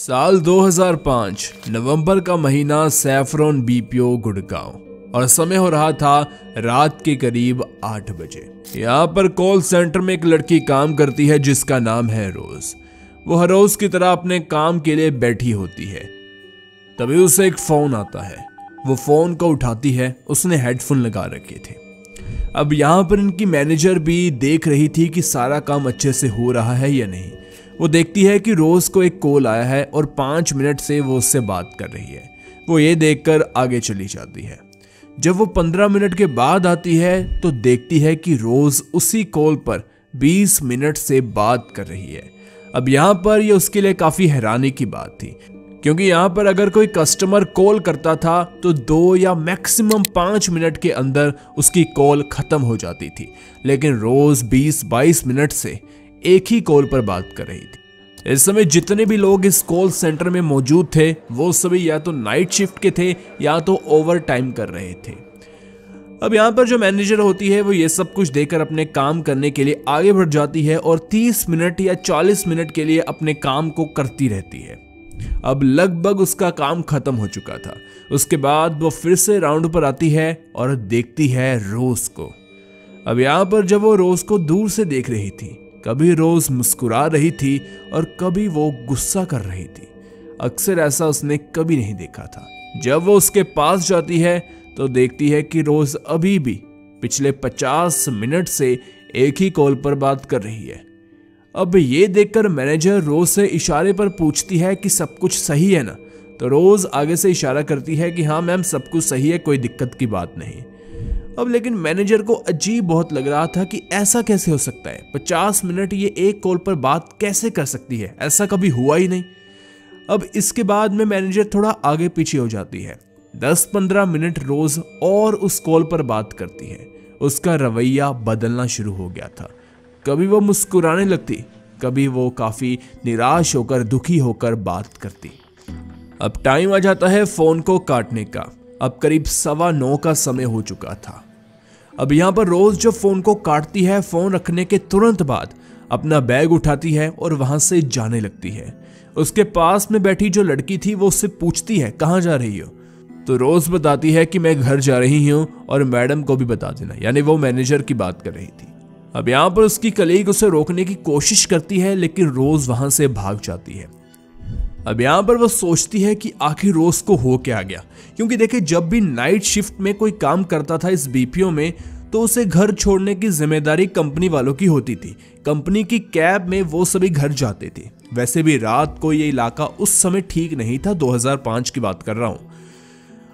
साल 2005 नवंबर का महीना, सैफरॉन बीपीओ गुड़गांव, और समय हो रहा था रात के करीब 8 बजे। यहाँ पर कॉल सेंटर में एक लड़की काम करती है जिसका नाम है रोज। वो हर रोज की तरह अपने काम के लिए बैठी होती है। तभी उसे एक फोन आता है। वो फोन को उठाती है। उसने हेडफोन लगा रखे थे। अब यहाँ पर इनकी मैनेजर भी देख रही थी कि सारा काम अच्छे से हो रहा है या नहीं। वो देखती है कि रोज को एक कॉल आया है और 5 मिनट से वो उससे बात कर रही है। वो ये देखकर आगे चली जाती है। जब वो 15 मिनट के बाद आती है तो देखती है कि रोज उसी कॉल पर 20 मिनट से बात कर रही है। अब यहाँ पर ये उसके लिए काफी हैरानी की बात थी, क्योंकि यहाँ पर अगर कोई कस्टमर कॉल करता था तो 2 या मैक्सिमम 5 मिनट के अंदर उसकी कॉल खत्म हो जाती थी, लेकिन रोज 20-22 मिनट से एक ही कॉल पर बात कर रही थी। इस समय जितने भी लोग इस कॉल सेंटर में मौजूद थे वो सभी या तो नाइट शिफ्ट के थे या तो ओवर टाइम कर रहे थे। अब यहाँ पर जो मैनेजर होती है वो ये सब कुछ देखकर अपने काम करने के लिए आगे बढ़ जाती है और 30 मिनट या 40 मिनट के लिए अपने काम को करती रहती है। अब लगभग उसका काम खत्म हो चुका था। उसके बाद वो फिर से राउंड पर आती है और देखती है रोज को। अब यहाँ पर जब वो रोज को दूर से देख रही थी, कभी रोज मुस्कुरा रही थी और कभी वो गुस्सा कर रही थी। अक्सर ऐसा उसने कभी नहीं देखा था। जब वो उसके पास जाती है तो देखती है कि रोज अभी भी पिछले 50 मिनट से एक ही कॉल पर बात कर रही है। अब ये देखकर मैनेजर रोज से इशारे पर पूछती है कि सब कुछ सही है ना, तो रोज आगे से इशारा करती है कि हाँ मैम सब कुछ सही है, कोई दिक्कत की बात नहीं। अब लेकिन मैनेजर को अजीब बहुत लग रहा था कि ऐसा कैसे हो सकता है, 50 मिनट ये एक कॉल पर बात कैसे कर सकती है, ऐसा कभी हुआ ही नहीं। अब इसके बाद में मैनेजर थोड़ा आगे पीछे हो जाती है। 10-15 मिनट रोज और उस कॉल पर बात करती है। उसका रवैया बदलना शुरू हो गया था। कभी वो मुस्कुराने लगती, कभी वो काफी निराश होकर दुखी होकर बात करती। अब टाइम आ जाता है फोन को काटने का। अब करीब 9:15 का समय हो चुका था। अब यहाँ पर रोज जो फोन को काटती है, फोन रखने के तुरंत बाद अपना बैग उठाती है और वहां से जाने लगती है। उसके पास में बैठी जो लड़की थी वो उससे पूछती है कहाँ जा रही हो, तो रोज बताती है कि मैं घर जा रही हूँ और मैडम को भी बता देना, यानी वो मैनेजर की बात कर रही थी। अब यहाँ पर उसकी कलीग उसे रोकने की कोशिश करती है, लेकिन रोज वहां से भाग जाती है। अब यहाँ पर वो सोचती है कि आखिर रोज को हो क्या गया, क्योंकि देखिए जब भी नाइट शिफ्ट में कोई काम करता था इस बीपीओ में तो उसे घर छोड़ने की जिम्मेदारी कंपनी वालों की होती थी। कंपनी की कैब में वो सभी घर जाते थे। वैसे भी रात को ये इलाका उस समय ठीक नहीं था, 2005 की बात कर रहा हूँ।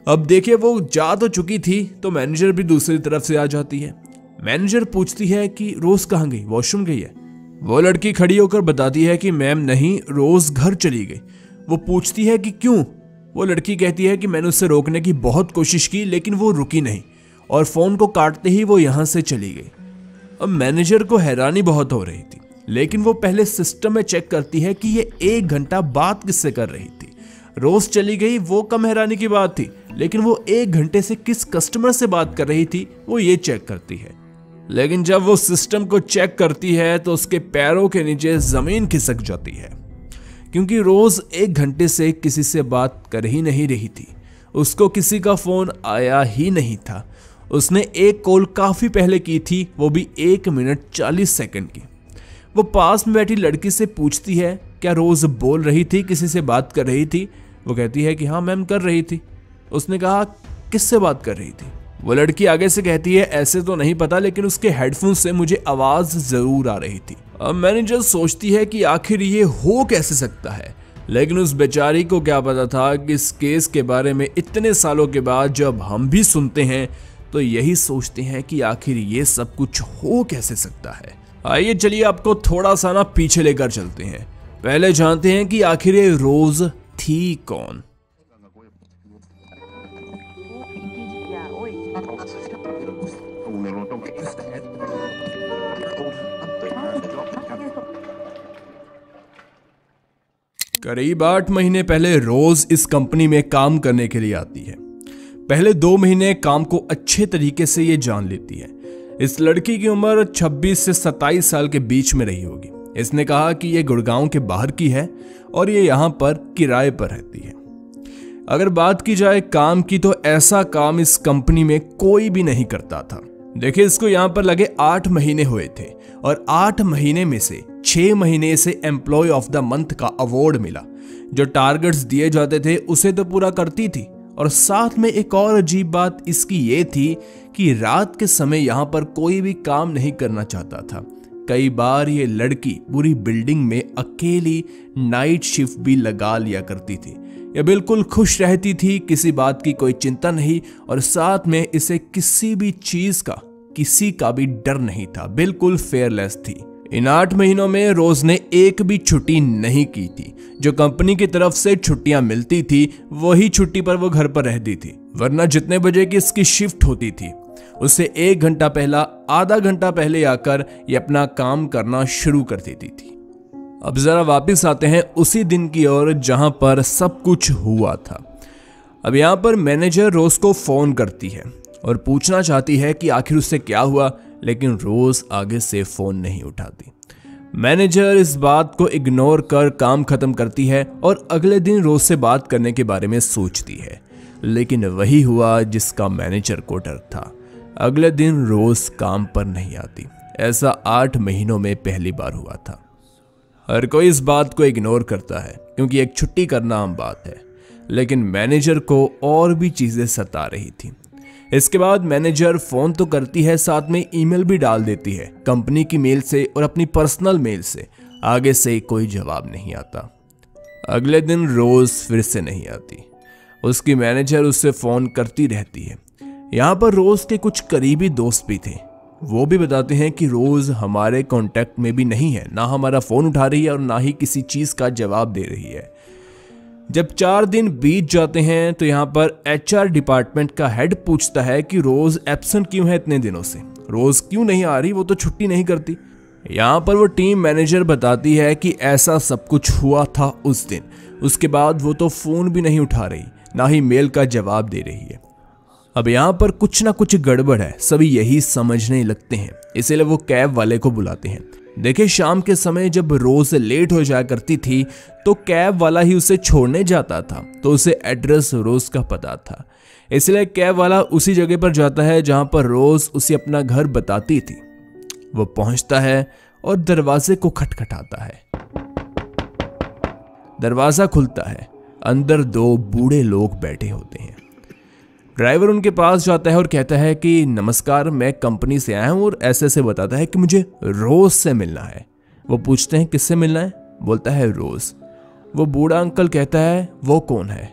अब देखिए वो जा तो चुकी थी तो मैनेजर भी दूसरी तरफ से आ जाती है। मैनेजर पूछती है कि रोज कहाँ गई, वॉशरूम गई है। वो लड़की खड़ी होकर बताती है कि मैम नहीं, रोज घर चली गई। वो पूछती है कि क्यों। वो लड़की कहती है कि मैंने उससे रोकने की बहुत कोशिश की लेकिन वो रुकी नहीं और फोन को काटते ही वो यहां से चली गई। अब मैनेजर को हैरानी बहुत हो रही थी, लेकिन वो पहले सिस्टम में चेक करती है कि ये 1 घंटा बात किससे कर रही थी। रोज चली गई वो कम हैरानी की बात थी, लेकिन वो 1 घंटे से किस कस्टमर से बात कर रही थी वो ये चेक करती है। लेकिन जब वो सिस्टम को चेक करती है तो उसके पैरों के नीचे जमीन खिसक जाती है, क्योंकि रोज 1 घंटे से किसी से बात कर ही नहीं रही थी। उसको किसी का फोन आया ही नहीं था। उसने एक कॉल काफी पहले की थी, वो भी 1 मिनट 40 सेकंड की। वो पास में बैठी लड़की से पूछती है क्या रोज बोल रही थी, किसी से बात कर रही थी। वो कहती है कि हाँ मैम कर रही थी। उसने कहा किससे बात कर रही थी। वो लड़की आगे से कहती है ऐसे तो नहीं पता, लेकिन उसके हेडफोन से मुझे आवाज जरूर आ रही थी। अब मैनेजर सोचती है कि आखिर ये हो कैसे सकता है, लेकिन उस बेचारी को क्या पता था कि इस केस के बारे में इतने सालों के बाद जब हम भी सुनते हैं तो यही सोचते हैं कि आखिर ये सब कुछ हो कैसे सकता है। आइए चलिए आपको थोड़ा सा ना पीछे लेकर चलते हैं। पहले जानते हैं कि आखिर ये रोज थी कौन। करीब 8 महीने पहले रोज इस कंपनी में काम करने के लिए आती है। पहले 2 महीने काम को अच्छे तरीके से ये जान लेती है। इस लड़की की उम्र 26 से 27 साल के बीच में रही होगी। इसने कहा कि ये गुड़गांव के बाहर की है और ये यहाँ पर किराए पर रहती है। अगर बात की जाए काम की तो ऐसा काम इस कंपनी में कोई भी नहीं करता था। देखिए, इसको यहाँ पर लगे 8 महीने हुए थे और 8 महीने में से 6 महीने से एम्प्लॉय ऑफ द मंथ का अवार्ड मिला। जो टारगेट्स दिए जाते थे उसे तो पूरा करती थी, और साथ में एक और अजीब बात इसकी ये थी कि रात के समय यहाँ पर कोई भी काम नहीं करना चाहता था। कई बार ये लड़की पूरी बिल्डिंग में अकेली नाइट शिफ्ट भी लगा लिया करती थी। ये बिल्कुल खुश रहती थी, किसी बात की कोई चिंता नहीं, और साथ में इसे किसी भी चीज का, किसी का भी डर नहीं था, बिल्कुल फेयरलेस थी। इन 8 महीनों में रोज ने एक भी छुट्टी नहीं की थी। जो कंपनी की तरफ से छुट्टियां मिलती थी वही छुट्टी पर वो घर पर रहती थी, वरना जितने बजे की इसकी शिफ्ट होती थी उससे 1 घंटा पहला, आधा घंटा पहले आकर ये अपना काम करना शुरू कर देती थी। अब जरा वापस आते हैं उसी दिन की ओर जहां पर सब कुछ हुआ था। अब यहाँ पर मैनेजर रोज को फोन करती है और पूछना चाहती है कि आखिर उससे क्या हुआ, लेकिन रोज आगे से फोन नहीं उठाती। मैनेजर इस बात को इग्नोर कर काम खत्म करती है और अगले दिन रोज से बात करने के बारे में सोचती है, लेकिन वही हुआ जिसका मैनेजर को डर था। अगले दिन रोज काम पर नहीं आती। ऐसा 8 महीनों में पहली बार हुआ था। हर कोई इस बात को इग्नोर करता है क्योंकि एक छुट्टी करना आम बात है, लेकिन मैनेजर को और भी चीजें सता रही थी। इसके बाद मैनेजर फोन तो करती है, साथ में ईमेल भी डाल देती है, कंपनी की मेल से और अपनी पर्सनल मेल से। आगे से कोई जवाब नहीं आता। अगले दिन रोज फिर से नहीं आती। उसकी मैनेजर उससे फोन करती रहती है। यहाँ पर रोज के कुछ करीबी दोस्त भी थे। वो भी बताते हैं कि रोज हमारे कांटेक्ट में भी नहीं है, ना हमारा फोन उठा रही है और ना ही किसी चीज का जवाब दे रही है। जब 4 दिन बीत जाते हैं तो यहाँ पर HR डिपार्टमेंट का हेड पूछता है कि रोज एब्सेंट क्यों है इतने दिनों से, रोज क्यों नहीं आ रही, वो तो छुट्टी नहीं करती। यहाँ पर वो टीम मैनेजर बताती है कि ऐसा सब कुछ हुआ था उस दिन। उसके बाद वो तो फोन भी नहीं उठा रही, ना ही मेल का जवाब दे रही है। अब यहाँ पर कुछ ना कुछ गड़बड़ है, सभी यही समझने लगते हैं, इसीलिए वो कैब वाले को बुलाते हैं। देखिए, शाम के समय जब रोज लेट हो जाया करती थी तो कैब वाला ही उसे छोड़ने जाता था, तो उसे एड्रेस रोज का पता था, इसलिए कैब वाला उसी जगह पर जाता है जहां पर रोज उसे अपना घर बताती थी। वो पहुंचता है और दरवाजे को खटखटाता है। दरवाजा खुलता है, अंदर 2 बूढ़े लोग बैठे होते हैं। ड्राइवर उनके पास जाता है और कहता है कि नमस्कार, मैं कंपनी से आया हूँ, और ऐसे बताता है कि मुझे रोज से मिलना है। वो पूछते हैं किससे मिलना है, बोलता है रोज। वो बूढ़ा अंकल कहता है वो कौन है।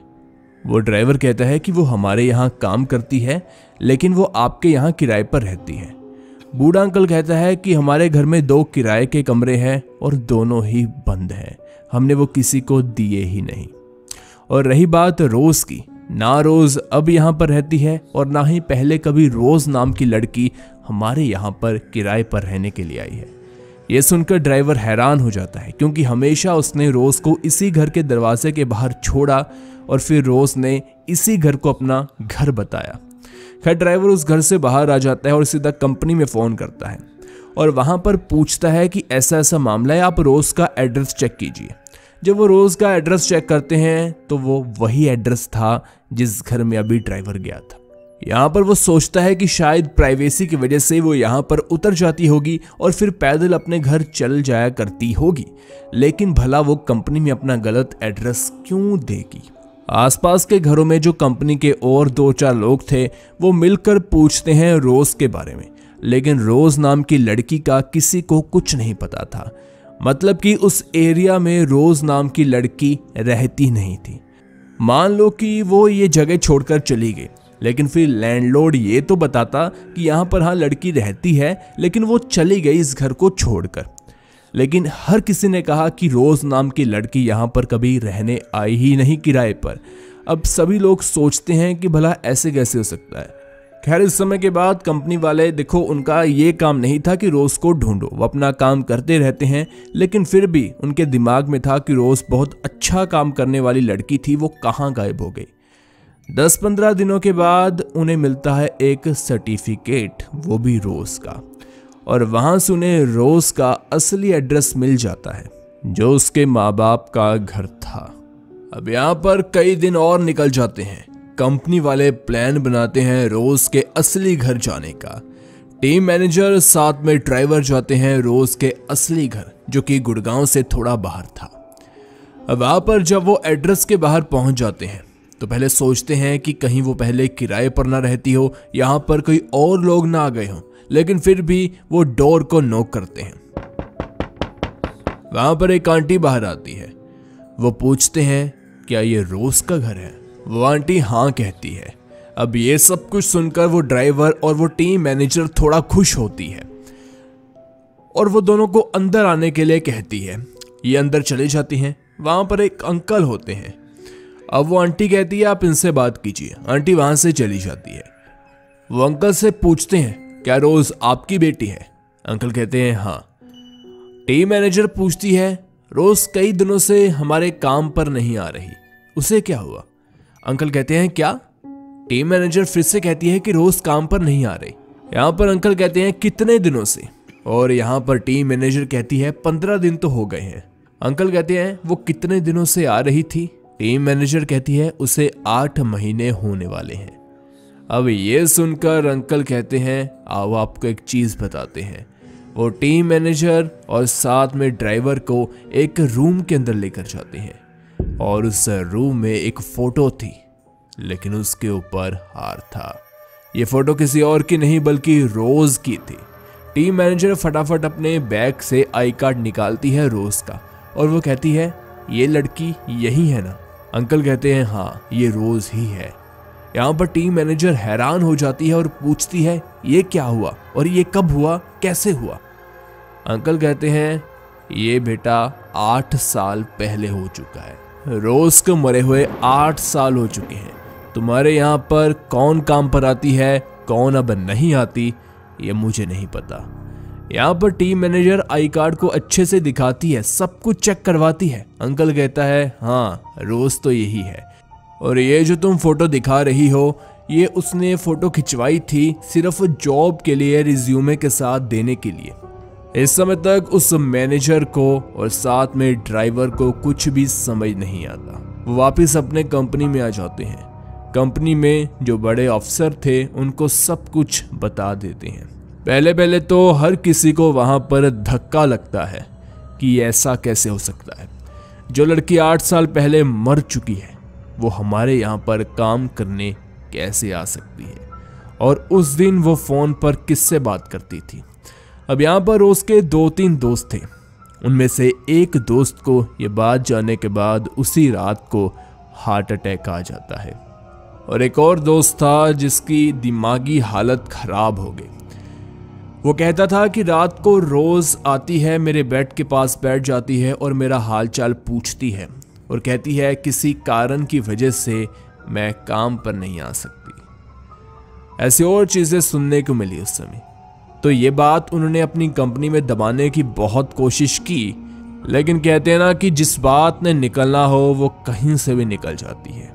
वो ड्राइवर कहता है कि वो हमारे यहाँ काम करती है, लेकिन वो आपके यहाँ किराए पर रहती है। बूढ़ा अंकल कहता है कि हमारे घर में 2 किराए के कमरे हैं और दोनों ही बंद हैं, हमने वो किसी को दिए ही नहीं। और रही बात रोज की, ना रोज अब यहाँ पर रहती है और ना ही पहले कभी रोज नाम की लड़की हमारे यहाँ पर किराए पर रहने के लिए आई है। यह सुनकर ड्राइवर हैरान हो जाता है, क्योंकि हमेशा उसने रोज को इसी घर के दरवाजे के बाहर छोड़ा और फिर रोज ने इसी घर को अपना घर बताया। खैर, ड्राइवर उस घर से बाहर आ जाता है और सीधा कंपनी में फोन करता है और वहां पर पूछता है कि ऐसा ऐसा मामला है, आप रोज का एड्रेस चेक कीजिए। जब वो रोज का एड्रेस चेक करते हैं तो वो वही एड्रेस था जिस घर में अभी ड्राइवर गया था। यहाँ पर वो सोचता है कि शायद प्राइवेसी की वजह से वो यहाँ पर उतर जाती होगी और फिर पैदल अपने घर चल जाया करती होगी, लेकिन भला वो कंपनी में अपना गलत एड्रेस क्यों देगी। आसपास के घरों में जो कंपनी के और 2-4 लोग थे वो मिलकर पूछते हैं रोज के बारे में, लेकिन रोज नाम की लड़की का किसी को कुछ नहीं पता था। मतलब कि उस एरिया में रोज नाम की लड़की रहती नहीं थी। मान लो कि वो ये जगह छोड़कर चली गई, लेकिन फिर लैंडलॉर्ड ये तो बताता कि यहाँ पर हाँ लड़की रहती है, लेकिन वो चली गई इस घर को छोड़कर। लेकिन हर किसी ने कहा कि रोज नाम की लड़की यहाँ पर कभी रहने आई ही नहीं किराए पर। अब सभी लोग सोचते हैं कि भला ऐसे कैसे हो सकता है। खैर, इस समय के बाद कंपनी वाले, देखो, उनका ये काम नहीं था कि रोज को ढूंढो, वो अपना काम करते रहते हैं, लेकिन फिर भी उनके दिमाग में था कि रोज बहुत अच्छा काम करने वाली लड़की थी, वो कहाँ गायब हो गई। 10-15 दिनों के बाद उन्हें मिलता है एक सर्टिफिकेट, वो भी रोज का, और वहां से उन्हें रोज का असली एड्रेस मिल जाता है, जो उसके माँ बाप का घर था। अब यहाँ पर कई दिन और निकल जाते हैं। कंपनी वाले प्लान बनाते हैं रोज के असली घर जाने का। टीम मैनेजर साथ में ड्राइवर जाते हैं रोज के असली घर, जो कि गुड़गांव से थोड़ा बाहर था। अब वहां पर जब वो एड्रेस के बाहर पहुंच जाते हैं तो पहले सोचते हैं कि कहीं वो पहले किराए पर ना रहती हो, यहाँ पर कोई और लोग ना आ गए हों, लेकिन फिर भी वो डोर को नॉक करते हैं। वहां पर एक आंटी बाहर आती है। वो पूछते हैं क्या ये रोज का घर है? वो आंटी हाँ कहती है। अब ये सब कुछ सुनकर वो ड्राइवर और वो टीम मैनेजर थोड़ा खुश होती है और वो दोनों को अंदर आने के लिए कहती है। ये अंदर चले जाती हैं। वहां पर एक अंकल होते हैं। अब वो आंटी कहती है आप इनसे बात कीजिए। आंटी वहां से चली जाती है। वो अंकल से पूछते हैं क्या रोज आपकी बेटी है? अंकल कहते हैं हाँ। टीम मैनेजर पूछती है रोज कई दिनों से हमारे काम पर नहीं आ रही, उसे क्या हुआ? अंकल कहते हैं क्या? टीम मैनेजर फिर से कहती है कि रोज काम पर नहीं आ रही। यहाँ पर अंकल कहते हैं कितने दिनों से? और यहाँ पर टीम मैनेजर कहती है 15 दिन तो हो गए हैं। अंकल कहते हैं वो कितने दिनों से आ रही थी? टीम मैनेजर कहती है उसे 8 महीने होने वाले हैं। अब ये सुनकर अंकल कहते हैं आओ आपको एक चीज बताते हैं। वो टीम मैनेजर और साथ में ड्राइवर को एक रूम के अंदर लेकर जाते हैं और उस रूम में एक फोटो थी, लेकिन उसके ऊपर हार था। ये फोटो किसी और की नहीं बल्कि रोज की थी। टीम मैनेजर फटाफट अपने बैग से आई कार्ड निकालती है रोज का और वो कहती है ये लड़की यही है ना? अंकल कहते हैं हाँ ये रोज ही है। यहाँ पर टीम मैनेजर हैरान हो जाती है और पूछती है ये क्या हुआ और ये कब हुआ, कैसे हुआ? अंकल कहते हैं ये बेटा 8 साल पहले हो चुका है। रोज को मरे हुए 8 साल हो चुके हैं। तुम्हारे यहाँ पर कौन काम पर आती है, कौन अब नहीं आती, ये मुझे नहीं पता। यहाँ पर टीम मैनेजर आई कार्ड को अच्छे से दिखाती है, सब कुछ चेक करवाती है। अंकल कहता है हाँ रोज तो यही है और ये जो तुम फोटो दिखा रही हो ये उसने फोटो खिंचवाई थी सिर्फ जॉब के लिए, रिज्यूमे के साथ देने के लिए। इस समय तक उस मैनेजर को और साथ में ड्राइवर को कुछ भी समझ नहीं आता। वो वापस अपने कंपनी में आ जाते हैं। कंपनी में जो बड़े अफसर थे उनको सब कुछ बता देते हैं। पहले पहले तो हर किसी को वहां पर धक्का लगता है कि ऐसा कैसे हो सकता है, जो लड़की 8 साल पहले मर चुकी है वो हमारे यहाँ पर काम करने कैसे आ सकती है, और उस दिन वो फोन पर किससे बात करती थी। अब यहाँ पर उसके 2-3 दोस्त थे। उनमें से एक दोस्त को ये बात जानने के बाद उसी रात को हार्ट अटैक आ जाता है और एक और दोस्त था जिसकी दिमागी हालत खराब हो गई। वो कहता था कि रात को रोज आती है, मेरे बेड के पास बैठ जाती है और मेरा हालचाल पूछती है और कहती है किसी कारण की वजह से मैं काम पर नहीं आ सकती। ऐसी और चीजें सुनने को मिली उस समय। तो ये बात उन्होंने अपनी कंपनी में दबाने की बहुत कोशिश की, लेकिन कहते हैं ना कि जिस बात ने निकलना हो वो कहीं से भी निकल जाती है।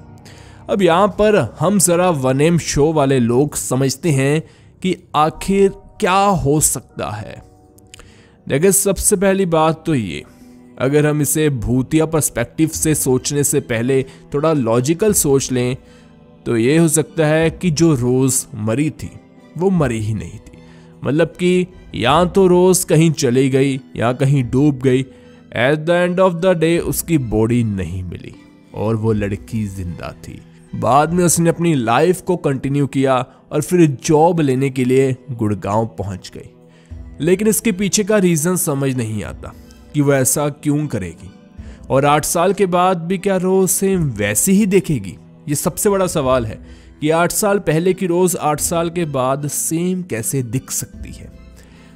अब यहाँ पर हम जरा वन एम शो वाले लोग समझते हैं कि आखिर क्या हो सकता है। देखिए सबसे पहली बात तो ये, अगर हम इसे भूतिया पर्सपेक्टिव से सोचने से पहले थोड़ा लॉजिकल सोच लें तो ये हो सकता है कि जो रोज मरी थी वो मरी ही नहीं थी। मतलब कि या तो रोज कहीं चली गई या कहीं डूब गई। At the end of the day उसकी बॉडी नहीं मिली और वो लड़की जिंदा थी। बाद में उसने अपनी लाइफ को कंटिन्यू किया और फिर जॉब लेने के लिए गुड़गांव पहुंच गई। लेकिन इसके पीछे का रीजन समझ नहीं आता कि वो ऐसा क्यों करेगी, और 8 साल के बाद भी क्या रोज सेम वैसी ही देखेगी? ये सबसे बड़ा सवाल है कि 8 साल पहले की रोज 8 साल के बाद सेम कैसे दिख सकती है।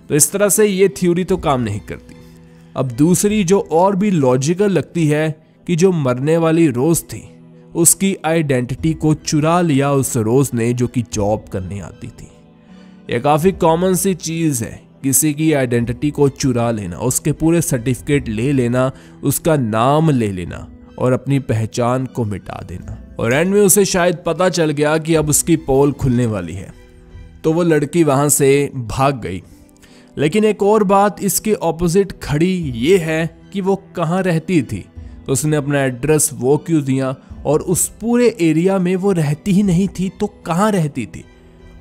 तो इस तरह से ये थ्योरी तो काम नहीं करती। अब दूसरी जो और भी लॉजिकल लगती है कि जो मरने वाली रोज थी उसकी आइडेंटिटी को चुरा लिया उस रोज ने जो कि जॉब करने आती थी। यह काफी कॉमन सी चीज है, किसी की आइडेंटिटी को चुरा लेना, उसके पूरे सर्टिफिकेट ले लेना, उसका नाम ले लेना और अपनी पहचान को मिटा देना। और एंड में उसे शायद पता चल गया कि अब उसकी पोल खुलने वाली है, तो वो लड़की वहां से भाग गई। लेकिन एक और बात इसके ऑपोजिट खड़ी ये है कि वो कहाँ रहती थी। उसने अपना एड्रेस वो क्यों दिया, और उस पूरे एरिया में वो रहती ही नहीं थी तो कहाँ रहती थी।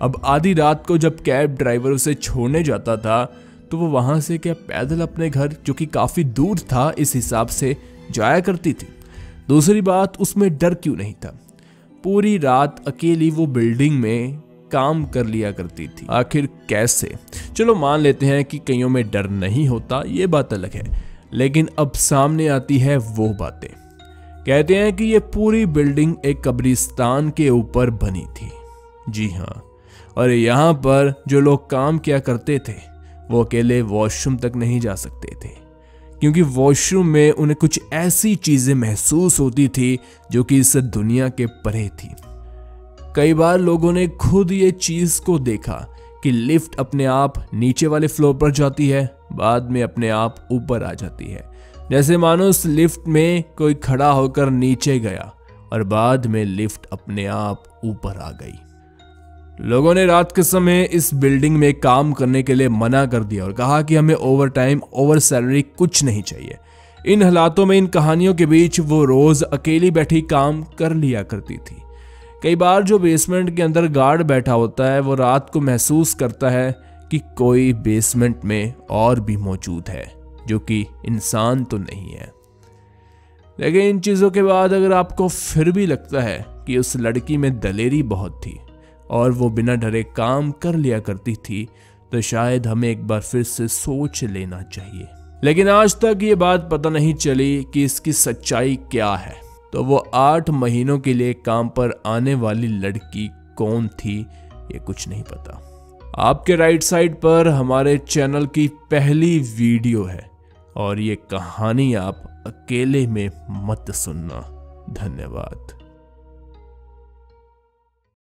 अब आधी रात को जब कैब ड्राइवर उसे छोड़ने जाता था तो वो वहां से क्या पैदल अपने घर, जो कि काफी दूर था, इस हिसाब से जाया करती थी। दूसरी बात, उसमें डर क्यों नहीं था। पूरी रात अकेली वो बिल्डिंग में काम कर लिया करती थी। आखिर कैसे? चलो मान लेते हैं कि कईयों में डर नहीं होता, ये बात अलग है, लेकिन अब सामने आती है वो बातें। कहते हैं कि ये पूरी बिल्डिंग एक कब्रिस्तान के ऊपर बनी थी। जी हाँ, और यहाँ पर जो लोग काम किया करते थे वो अकेले वॉशरूम तक नहीं जा सकते थे, क्योंकि वॉशरूम में उन्हें कुछ ऐसी चीजें महसूस होती थी जो कि इस दुनिया के परे थी। कई बार लोगों ने खुद ये चीज को देखा कि लिफ्ट अपने आप नीचे वाले फ्लोर पर जाती है, बाद में अपने आप ऊपर आ जाती है, जैसे मानो उस लिफ्ट में कोई खड़ा होकर नीचे गया और बाद में लिफ्ट अपने आप ऊपर आ गई। लोगों ने रात के समय इस बिल्डिंग में काम करने के लिए मना कर दिया और कहा कि हमें ओवर टाइम, ओवर सैलरी कुछ नहीं चाहिए। इन हालातों में, इन कहानियों के बीच वो रोज अकेली बैठी काम कर लिया करती थी। कई बार जो बेसमेंट के अंदर गार्ड बैठा होता है वो रात को महसूस करता है कि कोई बेसमेंट में और भी मौजूद है, जो कि इंसान तो नहीं है। लेकिन इन चीज़ों के बाद अगर आपको फिर भी लगता है कि उस लड़की में दलेरी बहुत थी और वो बिना डरे काम कर लिया करती थी, तो शायद हमें एक बार फिर से सोच लेना चाहिए। लेकिन आज तक ये बात पता नहीं चली कि इसकी सच्चाई क्या है। तो वो 8 महीनों के लिए काम पर आने वाली लड़की कौन थी, ये कुछ नहीं पता। आपके राइट साइड पर हमारे चैनल की पहली वीडियो है और ये कहानी आप अकेले में मत सुनना। धन्यवाद।